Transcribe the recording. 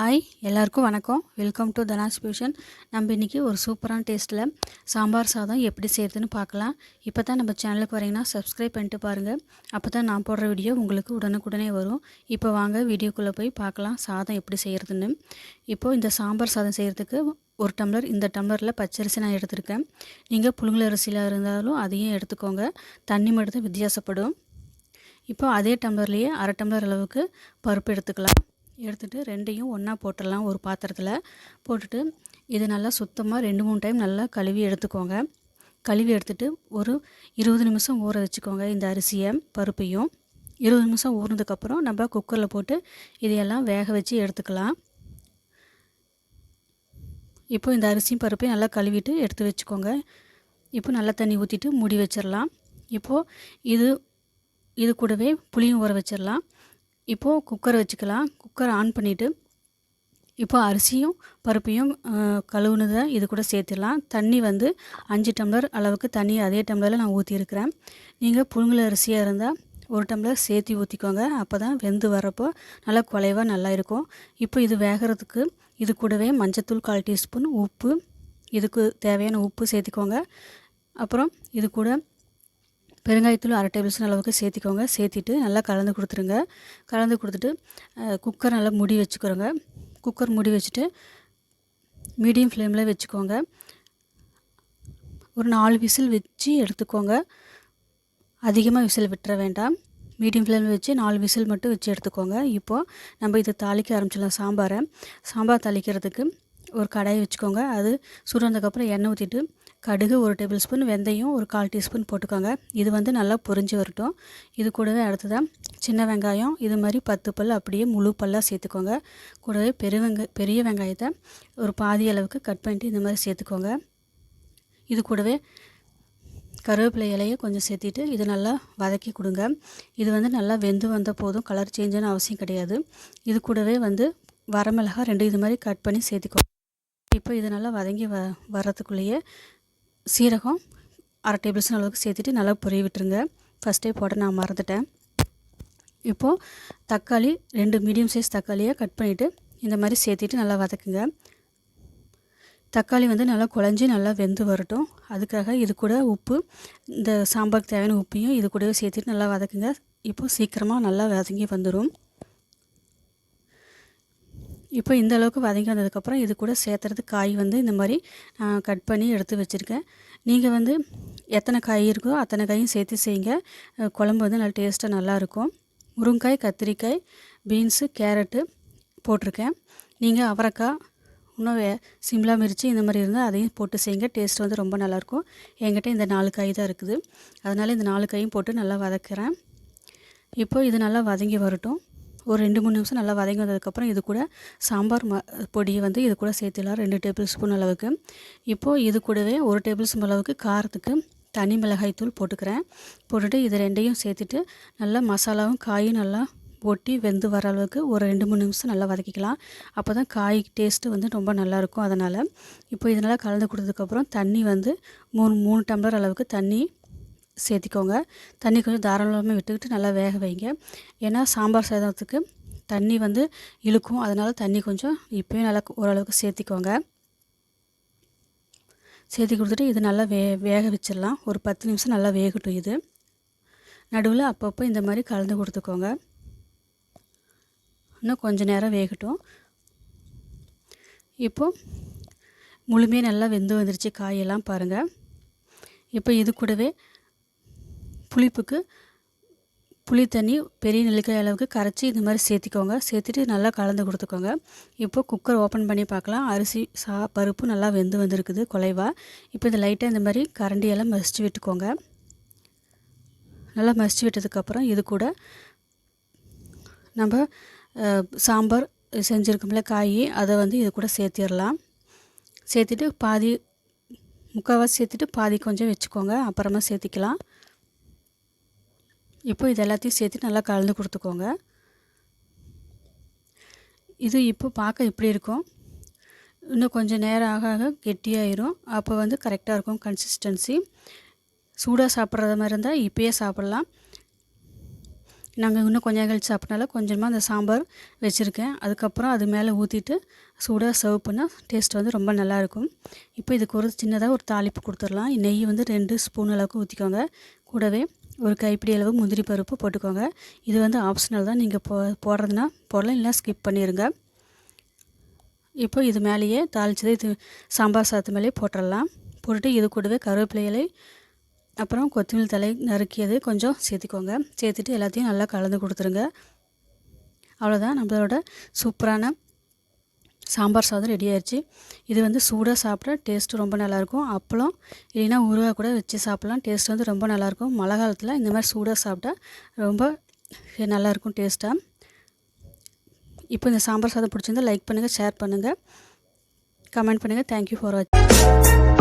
Hi எல்லாருக்கும் வணக்கம். Welcome to Dhana's fusion. நம்ம இன்றைக்கி ஒரு சூப்பரான டேஸ்ட்டில் சாம்பார் சாதம் எப்படி செய்கிறதுன்னு பார்க்கலாம். இப்போ தான் நம்ம சேனலுக்கு வரீங்கன்னா சப்ஸ்கிரைப் பண்ணிட்டு பாருங்கள். அப்போ தான் நான் போடுற வீடியோ உங்களுக்கு உடனுக்குடனே வரும். இப்போ வாங்க வீடியோக்குள்ளே போய் பார்க்கலாம் சாதம் எப்படி செய்கிறதுன்னு. இப்போது இந்த சாம்பார் சாதம் செய்கிறதுக்கு ஒரு டம்ளர், இந்த டம்ளரில் பச்சரிசி நான் எடுத்திருக்கேன். நீங்கள் புழுங்கல் அரிசியில் இருந்தாலும் அதையும் எடுத்துக்கோங்க. தண்ணி மட்டும் தான் வித்தியாசப்படும். இப்போ அதே டம்ளர்லேயே அரை டம்ளர் அளவுக்கு பருப்பு எடுத்துக்கலாம். எடுத்துகிட்டு ரெண்டையும் ஒன்றா போட்டுடலாம். ஒரு பாத்திரத்தில் போட்டுட்டு இது நல்லா சுத்தமாக 2-3 டைம் நல்லா கழுவி எடுத்துக்கோங்க. கழுவி எடுத்துகிட்டு ஒரு 20 நிமிஷம் ஊற வச்சுக்கோங்க. இந்த அரிசியை பருப்பையும் 20 நிமிஷம் ஊறினதுக்கப்புறம் நம்ம குக்கரில் போட்டு இதையெல்லாம் வேக வச்சு எடுத்துக்கலாம். இப்போ இந்த அரிசியும் பருப்பையும் நல்லா கழுவிட்டு எடுத்து வச்சுக்கோங்க. இப்போ நல்லா தண்ணி ஊற்றிட்டு மூடி வச்சிடலாம். இப்போது இது கூடவே புளியும் ஊற வச்சிடலாம். இப்போது குக்கர் வச்சுக்கலாம். குக்கர் ஆன் பண்ணிவிட்டு இப்போ அரிசியும் பருப்பையும் கழுவுனதை இது கூட சேர்த்துடலாம். தண்ணி 5 டம்ளர் அளவுக்கு தண்ணி அதே டம்ளரில் நான் ஊற்றிருக்கிறேன். நீங்கள் புழுங்கல் அரிசியாக இருந்தால் 1 டம்ளர் சேர்த்து ஊற்றிக்கோங்க. அப்போ தான் வெந்து வரப்போ நல்லா குலைவாக நல்லா இருக்கும். இப்போ இது வேகிறதுக்கு இது கூடவே மஞ்சத்தூள் 1/4 டீஸ்பூன், உப்பு, இதுக்கு தேவையான உப்பு சேர்த்துக்கோங்க. அப்புறம் இது கூட பெருங்காயத்தூள் 1/2 டேபிள் ஸ்பூன் அளவுக்கு சேர்த்திக்கோங்க. சேர்த்திட்டு நல்லா கலந்து கொடுத்துருங்க. கலந்து கொடுத்துட்டு குக்கர் நல்லா மூடி வச்சுக்கிறோங்க. குக்கர் மூடி வச்சுட்டு மீடியம் ஃப்ளேமில் வச்சுக்கோங்க. ஒரு 4 விசில் வச்சு எடுத்துக்கோங்க. அதிகமாக விசில் விட்டுற வேண்டாம். மீடியம் ஃப்ளேமில் வச்சு 4 விசில் மட்டும் வச்சு எடுத்துக்கோங்க. இப்போது நம்ம இதை தாளிக்க ஆரம்பிச்சிடலாம். சாம்பார் தாளிக்கிறதுக்கு ஒரு கடாயை வச்சுக்கோங்க. அது சுடுறதுக்கப்புறம் எண்ணெய் ஊற்றிட்டு கடுகு 1 டேபிள் ஸ்பூன், வெந்தயம் ஒரு 1/4 டீஸ்பூன் போட்டுக்கோங்க. இது நல்லா பொரிஞ்சு வரட்டும். இது கூடவே அடுத்ததாக சின்ன வெங்காயம் இது மாதிரி 10 பல் அப்படியே முழு பல்லாக சேர்த்துக்கோங்க. கூடவே பெரிய வெங்காயத்தை ஒரு பாதி அளவுக்கு கட் பண்ணிட்டு இந்த மாதிரி சேர்த்துக்கோங்க. இது கூடவே கருவேப்பிலை இலையை கொஞ்சம் சேர்த்திட்டு இது நல்லா வதக்கி கொடுங்க. இது நல்லா வெந்து வந்த போதும், கலர் சேஞ்சுன்னு அவசியம் கிடையாது. இது கூடவே வரமிளகாய் 2 இது மாதிரி கட் பண்ணி சேர்த்துக்கோங்க. இப்போ இது நல்லா வதங்கி வர்றதுக்குள்ளேயே சீரகம் 1/2 டேபிள் ஸ்பூன் அளவுக்கு சேர்த்துட்டு நல்லா பொரிய விட்டுருங்க. ஃபஸ்ட்டே போட நான் மறந்துட்டேன். இப்போது தக்காளி 2 மீடியம் சைஸ் தக்காளியை கட் பண்ணிவிட்டு இந்த மாதிரி சேர்த்திட்டு நல்லா வதக்குங்க. தக்காளி நல்லா குழஞ்சி நல்லா வெந்து வரட்டும். அதுக்காக இது கூட உப்பு, இந்த சாம்பாருக்கு தேவையான உப்பையும் இது கூடவே சேர்த்துட்டு நல்லா வதக்குங்க. இப்போது சீக்கிரமாக நல்லா வதங்கி வந்துடும். இப்போ இந்த அளவுக்கு வதங்கி வந்ததுக்கப்புறம் இது கூட சேர்த்துறது காய் இந்த மாதிரி கட் பண்ணி எடுத்து வச்சுருக்கேன். நீங்கள் எத்தனை காய் இருக்கோ அத்தனை காயும் சேர்த்து செய்யுங்க. குழம்பு நல்லா டேஸ்ட்டாக நல்லாயிருக்கும். முருங்காய், கத்திரிக்காய், பீன்ஸு, கேரட்டு போட்டிருக்கேன். நீங்கள் அவரைக்காய், இன்னும் சிம்லா மிர்ச்சி இந்த மாதிரி இருந்தால் அதையும் போட்டு செய்யுங்க. டேஸ்ட் ரொம்ப நல்லாயிருக்கும். என்கிட்ட இந்த 4 காய் தான் இருக்குது. அதனால் இந்த 4 காயும் போட்டு நல்லா வதக்கிறேன். இப்போது இது நல்லா வதங்கி வரட்டும். ஒரு 2-3 நிமிஷம் நல்லா வதங்கி வந்ததுக்கப்புறம் இது கூட சாம்பார் பொடியை இது கூட சேர்த்துலாம் 2 டேபிள் ஸ்பூன் அளவுக்கு. இப்போது இது கூடவே 1 டேபிள் ஸ்பூன் அளவுக்கு காரத்துக்கு தனி மிளகாய் தூள் போட்டுக்கிறேன். போட்டுட்டு இது 2யும் சேர்த்துட்டு நல்லா மசாலாவும் காயும் நல்லா ஒட்டி வெந்து வர அளவுக்கு ஒரு 2-3 நிமிஷம் நல்லா வதக்கிக்கலாம். அப்போ தான் காய் டேஸ்ட்டு ரொம்ப நல்லாயிருக்கும். அதனால் இப்போ இதனால் கலந்து கொடுத்ததுக்கப்புறம் தண்ணி 3 டம்ளர் அளவுக்கு தண்ணி சேர்த்திக்கோங்க. தண்ணி கொஞ்சம் தாராளமாக விட்டுக்கிட்டு நல்லா வேக வைங்க. ஏன்னா சாம்பார் சாதத்துக்கு தண்ணி இழுக்கும். அதனால் தண்ணி கொஞ்சம் இப்போயும் நல்லா ஓரளவுக்கு சேர்த்திக்கோங்க. சேர்த்தி கொடுத்துட்டு இது நல்லா வேக வச்சிடலாம். ஒரு 10 நிமிஷம் நல்லா வேகட்டும். இது நடுவில் அப்பப்போ இந்த மாதிரி கலந்து கொடுத்துக்கோங்க. இன்னும் கொஞ்சம் நேரம் வேகட்டும். இப்போது முழுமையாக நல்லா வெந்து வந்துருச்சு காயெல்லாம் பாருங்கள். இப்போ இது கூடவே புளிப்புக்கு புளி தண்ணி பெரிய நெல்லிக்காய் அளவுக்கு கரைச்சி இந்த மாதிரி சேர்த்திக்கோங்க. சேர்த்துட்டு நல்லா கலந்து கொடுத்துக்கோங்க. இப்போது குக்கர் ஓப்பன் பண்ணி பார்க்கலாம். அரிசி பருப்பு நல்லா வெந்து வந்திருக்குது குலைவாக. இப்போ இந்த லைட்டாக இந்த மாதிரி கரண்டியெல்லாம் மசிச்சு விட்டுக்கோங்க. நல்லா மசிச்சு விட்டதுக்கப்புறம் இது கூட நம்ம சாம்பார் செஞ்சுருக்கோம்ல காய், அதை இது கூட சேர்த்திடலாம். சேர்த்துட்டு பாதி முக்கால்வாசி சேர்த்துட்டு பாதி கொஞ்சம் வச்சுக்கோங்க. அப்புறமா சேர்த்திக்கலாம். இப்போ இது எல்லாத்தையும் சேர்த்து நல்லா கலந்து கொடுத்துக்கோங்க. இது இப்போ பார்க்க இப்படி இருக்கும். இன்னும் கொஞ்சம் நேரம் ஆக ஆக கெட்டியாயிரும். அப்போ கரெக்டாக இருக்கும் கன்சிஸ்டன்சி. சூடாக சாப்பிட்றத மாதிரி இருந்தால் இப்போயே சாப்பிட்லாம். நாங்கள் இன்னும் கொஞ்சம் கழிச்சு சாப்பிட்னால கொஞ்சமாக அந்த சாம்பார் வச்சுருக்கேன். அதுக்கப்புறம் அது மேலே ஊற்றிட்டு சூடாக சர்வ் பண்ணால் டேஸ்ட் வந்து ரொம்ப நல்லாயிருக்கும். இப்போ இதுக்கு ஒரு சின்னதாக ஒரு தாளிப்பு கொடுத்துடலாம். நெய் வந்து 2 ஸ்பூன் அளவுக்கு ஊற்றிக்கோங்க. கூடவே ஒரு கைப்பிடி அளவு முந்திரி பருப்பு போட்டுக்கோங்க. இது வந்து ஆப்ஷனல் தான், நீங்கள் போடுறதுனா போடலாம், இல்லை ஸ்கிப் பண்ணிடுங்க. இப்போ இது மேலேயே தாளிச்சது இது சாம்பார் சாதத்து மேலேயே போட்டுடலாம். போட்டுட்டு இது கூடவே கருவேப்பிலை இலை அப்புறம் கொத்தமல்லி தழை நறுக்கியது கொஞ்சம் சேர்த்துக்கோங்க. சேர்த்துட்டு எல்லாத்தையும் நல்லா கலந்து கொடுத்துருங்க. அவ்வளோதான், நம்மளோட சூப்பரான சாம்பார் சாதம் ரெடி ஆயிடுச்சு. இது வந்து சூடாக சாப்பிட்டா டேஸ்ட்டு ரொம்ப நல்லாயிருக்கும். அப்பளம் இல்லைன்னா ஊறுகாய் கூட வச்சு சாப்பிட்லாம். டேஸ்ட் வந்து ரொம்ப நல்லாயிருக்கும். மழை காலத்தில் இந்த மாதிரி சூடாக சாப்பிட்டா ரொம்ப நல்லாயிருக்கும் டேஸ்ட்டாக. இப்போ இந்த சாம்பார் சாதம் பிடிச்சிருந்தா லைக் பண்ணுங்கள், ஷேர் பண்ணுங்கள், கமெண்ட் பண்ணுங்கள். தேங்க்யூ ஃபார் வாட்சிங்.